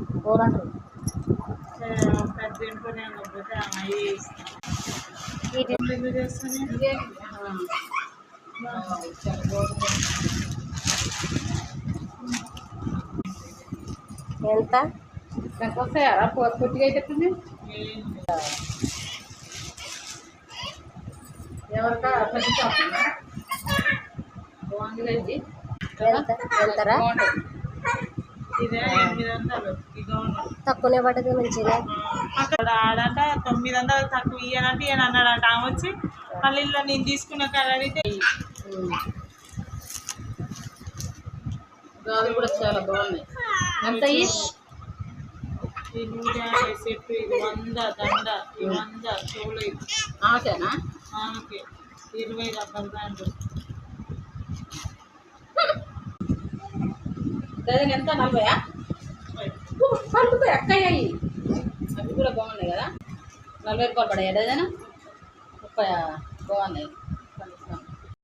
400 ఎంత వస్తాయా పొట్టిగా అయితే ఎవరికా బాగుంది ఇది ఎంతరా తక్కువనే పడ్డది మంచిగా అక్కడ ఆడంట 900 తక్కువ ఇయ్యనంటే ఈయన అన్నాడంట ఆమె వచ్చి మళ్ళీ ఇలా నేను తీసుకున్న కాడ అడిగితే గాజులు కూడా చాలా బాగున్నాయి. ఎంత ఈ 150 సెట్ ఇది 100 దండ 100 చెవులు ఆమెకేనా? ఆమెకి 20 రూపాయలు బ్యాండ్ డజన్ ఎంత 40? 40 అక్కయ్యాయి. అవి కూడా బాగున్నాయి కదా. 40 రూపాయలు పడాయి డజన్. 30 బాగున్నాయి.